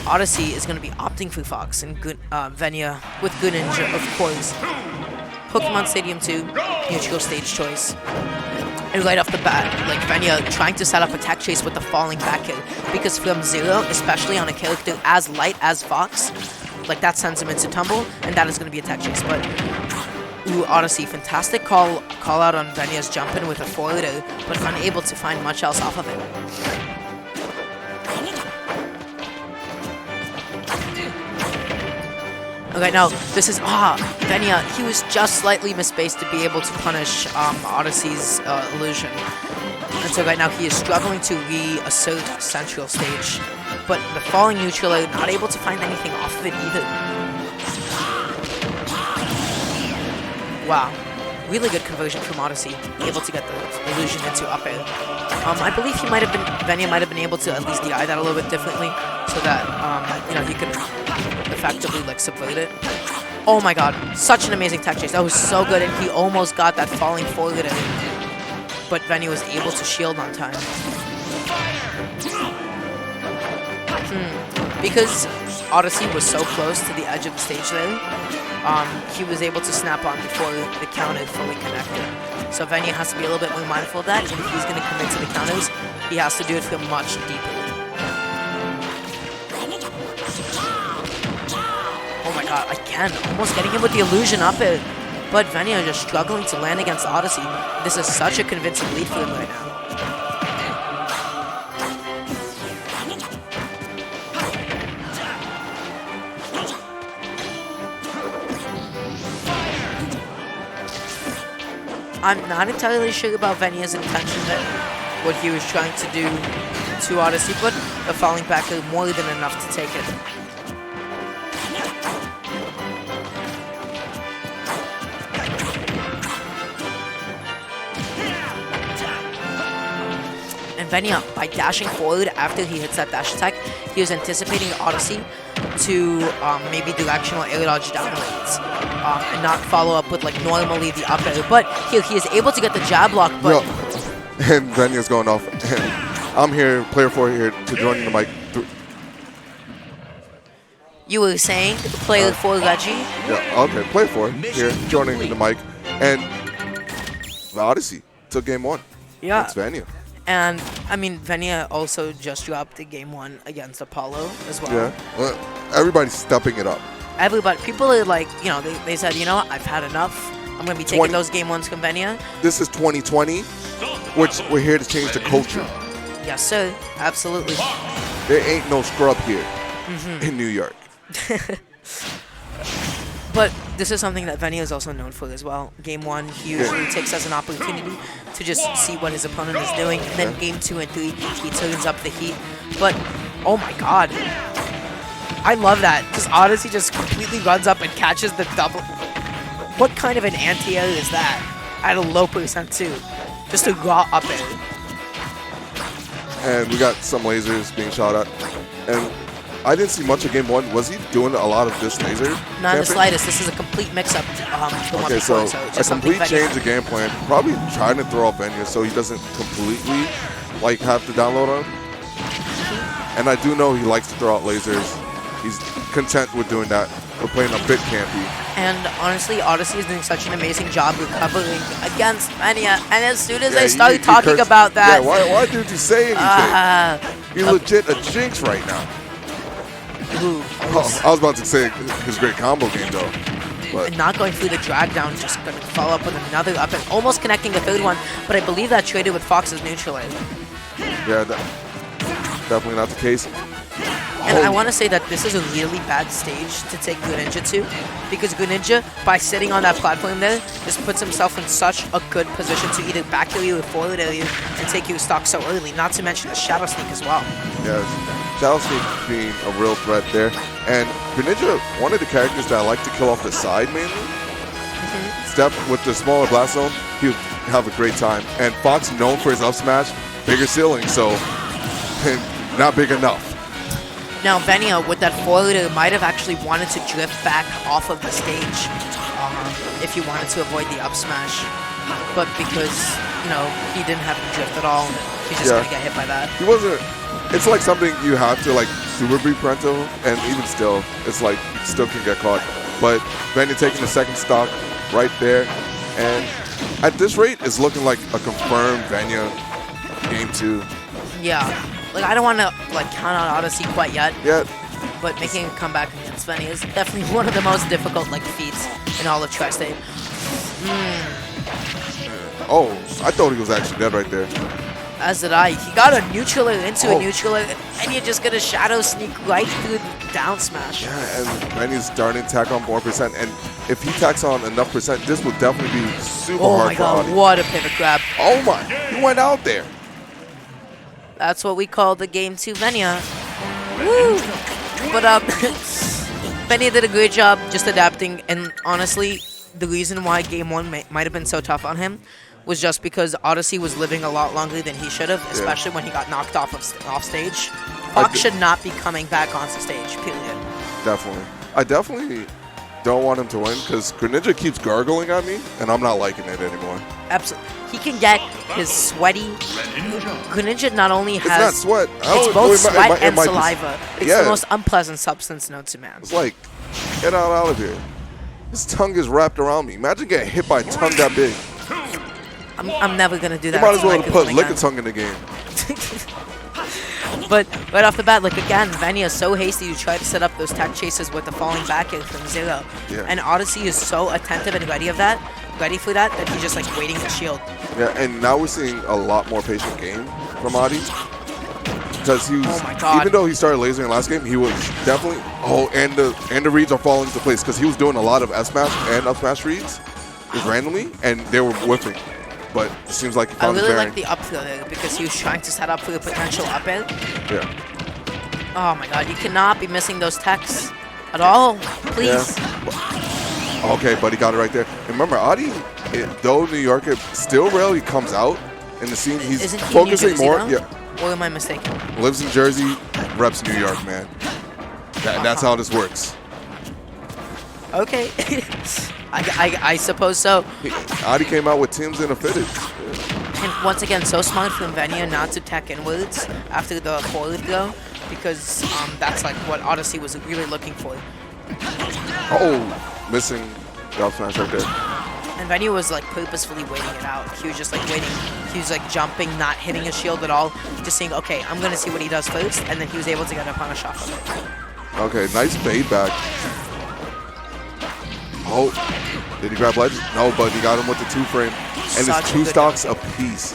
Odyssey is going to be opting for Fox and Venia with Greninja, of course. Pokemon Stadium 2, neutral stage choice. And right off the bat, like Venia trying to set up a tech chase with the falling back kill. Because from zero, especially on a character as light as Fox, like that sends him into tumble, and that is going to be a tech chase. But, ooh, Odyssey, fantastic call out on Venia's jump in with a forwarder, but unable to find much else off of it. Okay, now, this is, Venia, he was just slightly misspaced to be able to punish Odyssey's illusion. And so right now he is struggling to reassert central stage. But the falling neutral, not able to find anything off of it either. Wow. Really good conversion from Odyssey, able to get the illusion into up air. I believe Venia might have been able to at least DI that a little bit differently, so that, you know, he could effectively, like, subvert it. Oh my god, such an amazing tech chase. That was so good, and he almost got that falling forward in. But Venia was able to shield on time. Because Odyssey was so close to the edge of the stage there, he was able to snap on before the counter fully connected. So Venia has to be a little bit more mindful of that, and if he's going to commit to the counters, he has to do it from much deeper. Oh my god, again, almost getting him with the illusion up it. But Venia just struggling to land against Odyssey. This is such a convincing lead for him right now. I'm not entirely sure about Venia's intention there, what he was trying to do to Odyssey, but the falling back is more than enough to take it. And Venia, by dashing forward after he hits that dash attack, he was anticipating Odyssey to maybe directional air dodge downwards. And not follow up with, like, normally the up air. But here he is able to get the jab lock, but... Yo, and Venia's going off. I'm here, player 4 here, to join the mic. You were saying player 4 Reggie? Yeah, okay, player 4 here, joining the mic. And the Odyssey took game 1. Yeah. It's Venia. And, I mean, Venia also just dropped the game 1 against Apollo as well. Yeah, well, everybody's stepping it up. Everybody, people are like, you know, they said, you know what, I've had enough. I'm going to be taking those game 1s from Venia. This is 2020, which we're here to change the culture. Yes, sir. Absolutely. There ain't no scrub here in New York. But this is something that Venia is also known for as well. Game 1, he usually takes as an opportunity to just see what his opponent is doing. And then game 2 and 3, he turns up the heat. But, oh my god. I love that, because Odyssey just completely runs up and catches the double. What kind of an anti-air is that? At a low percent too. Just a raw up air. And we got some lasers being shot at. And I didn't see much of game 1. Was he doing a lot of this laser? Not in the slightest. This is a complete mix-up. Okay, so a complete change of game plan. Probably trying to throw off Venia so he doesn't completely, like, have to download him. And I do know he likes to throw out lasers. He's content with doing that. We're playing a bit campy. And honestly, Odyssey is doing such an amazing job recovering against Venia. And as soon as I started talking about that... Yeah, why didn't you say anything? You're legit a jinx right now. I was about to say his great combo game, though. But and not going through the drag down, just going to follow up with another up and almost connecting the third one. But I believe that traded with Fox's neutral air. Yeah, definitely not the case. And I want to say that this is a really bad stage to take Greninja to, because Greninja, by sitting on that platform there, just puts himself in such a good position to either back air you or forward air you and take your stock so early, not to mention the Shadow Sneak as well. Yeah, Shadow Sneak being a real threat there. And Greninja, one of the characters that I like to kill off the side mainly. Step with the smaller blast zone, he would have a great time. And Fox, known for his up smash, bigger ceiling, so not big enough. Now, Venia, with that forwarder, might have actually wanted to drift back off of the stage if he wanted to avoid the up smash. But because you know, he didn't have any drift at all. He's just going to get hit by that. He wasn't. It's like something you have to like super be parental, and even still, it's like you still can get caught. But Venia taking the second stock right there, and at this rate, it's looking like a confirmed Venia game 2. Yeah, like I don't want to like count out Odyssey quite yet. Yeah. But making a comeback against Venia is definitely one of the most difficult like feats in all of Tri-State. Oh, I thought he was actually dead right there. As did I. He got a neutraler into a neutraler, and you're just gonna shadow sneak right through the down smash. Yeah, and Venia's starting to tack on more percent, and if he tacks on enough percent, this will definitely be super hard for Oh my god, Adi. what a pivot grab. Oh my, he went out there. That's what we call the game 2 Venia. Woo! But Venia did a great job just adapting, and honestly, the reason why game 1 might have been so tough on him was just because Odyssey was living a lot longer than he should have, especially when he got knocked off stage. Fox should not be coming back onto stage, period. Definitely. I definitely don't want him to win because Greninja keeps gargling at me, and I'm not liking it anymore. Absolutely. He can get his sweaty... Greninja not only has... It's not sweat. It's both sweat and saliva. It's the most unpleasant substance known to man. It's like, get out of here. His tongue is wrapped around me. Imagine getting hit by a tongue that big. I'm never going to do that. You might as well put Lickitung in the game. But right off the bat, like again, Venia is so hasty to try to set up those tech chases with the falling back air from Zero. Yeah. And Odyssey is so attentive and ready for that he's just like waiting to shield. Yeah, and now we're seeing a lot more patient game from Adi. Because he was, oh my God. Even though he started lasering last game, he was definitely, and the reads are falling into place because he was doing a lot of S smash and up smash reads just randomly, and they were whiffing. But it seems like he found I really the like the up throw there because he was trying to set up for a potential up air. Yeah. Oh my god, you cannot be missing those techs at all. Please. Yeah. Okay, but he got it right there. And remember, Adi, though New Yorker, still rarely comes out in the scene. He's Isn't he focusing New Jersey, more. though? Yeah. Or am I mistaken? Lives in Jersey, reps New York, man. That's how this works. Okay. I suppose so. Adi came out with Tim's in a fitted. And once again, so smart from Venia not to tech inwards after the forward throw, because that's like what Odyssey was really looking for. Oh, missing the up smash right there. And Venia was like purposefully waiting it out. He was just like waiting. He was like jumping, not hitting his shield at all, just saying, okay, I'm gonna see what he does first, and then he was able to get a punish off of it. Okay, nice fade back. Oh, did he grab ledge? No, but he got him with the 2-frame. And it's 2 stocks apiece.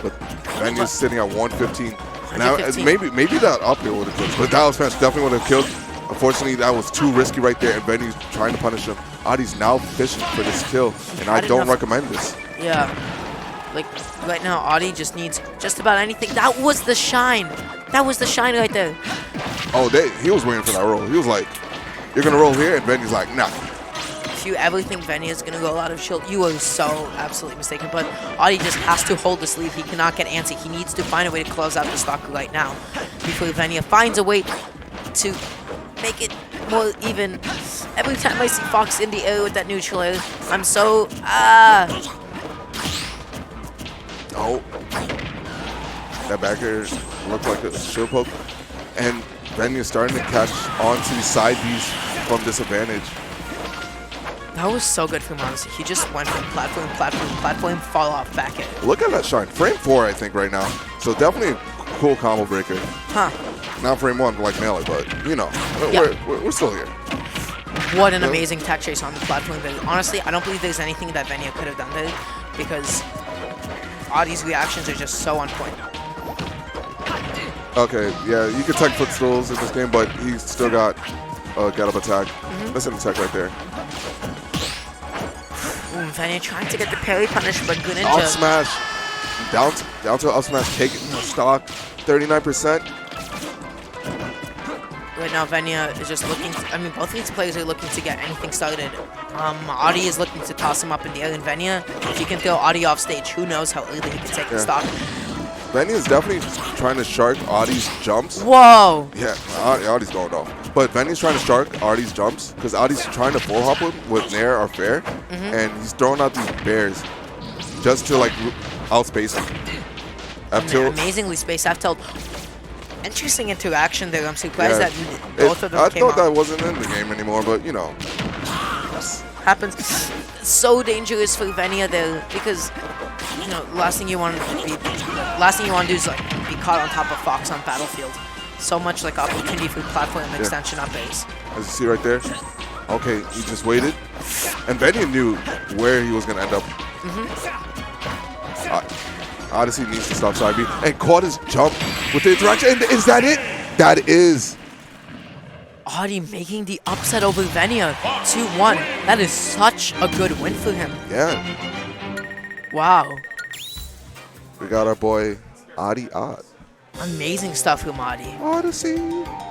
But Venia's sitting at 115. Now, maybe that up air would have killed. But that up smash definitely would have killed. Unfortunately, that was too risky right there, and Venia's trying to punish him. Adi's now fishing for this kill, and I don't recommend this. Yeah. Like, right now, Adi just needs just about anything. That was the shine. That was the shine right there. Oh, he was waiting for that roll. He was like, you're going to roll here? And Venia's like, nah. If you ever think Venia is going to go out of shield, you are so absolutely mistaken. But Adi just has to hold this lead. He cannot get antsy. He needs to find a way to close out the stock right now before Venia finds a way to make it more even. Every time I see Fox in the air with that neutral air, I'm so... Oh. That back air looked like a shield poke. And Venia's starting to catch on to these side Bs from disadvantage. That was so good from honestly. He just went from platform, fall off back air. Look at that shine. Frame 4, I think, right now. So definitely a cool combo breaker. Huh. Not frame 1 like Melee, but, you know, we're still here. What an amazing tech chase on the platform. Honestly, I don't believe there's anything that Venia could have done there because Adi's reactions are just so on point. Okay, yeah, you can tech footstools in this game, but he's still got a get-up attack. Listen to tech right there. Venia trying to get the parry punish, but Greninja. Up smash. Down to up smash, taking stock, 39%. Right now, Venia is just looking to, I mean, both of these players are looking to get anything started. Adi is looking to toss him up in the air, and Venia, if he can throw Adi off stage, who knows how early he can take the stock. Venia is definitely trying to shark Adi's jumps. Whoa! Yeah, Adi's going off. But Venia's trying to shark Adi's jumps because Adi's trying to full hop him with Nair or Fair, and he's throwing out these bears. just to like outspace him. F tilt. Amazingly spaced F tilt. Interesting interaction there. I'm surprised that both of them I came thought out. that wasn't in the game anymore, but you know. Happens. So dangerous for Venia there because you know last thing you want to do is like be caught on top of Fox on Battlefield. So much like opportunity for platform extension up base. As you see right there. Okay, he just waited, and Venia knew where he was gonna end up. Odyssey needs to stop side B and caught his jump with the interaction. And is that it? That is. Odyssey making the upset over Venia 2-1. That is such a good win for him. Yeah. Wow. We got our boy Odd. Amazing stuff from Odyssey.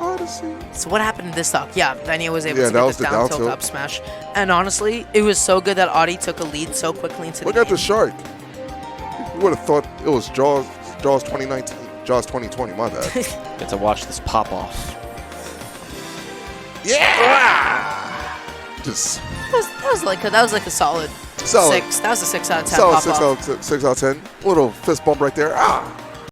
Odyssey. So what happened in this stock? Yeah, Venia was able to that get was the the down down tilt tilt. up smash. And honestly, it was so good that Odyssey took a lead so quickly into Look the at game. the shark. You would have thought it was Jaws 2019, Jaws 2020. My bad. Get to watch this pop off. Yeah. Just That was like a solid solid. 6. That was a 6 out of 10 Solid pop off. 6 out of 10. Little fist bump right there.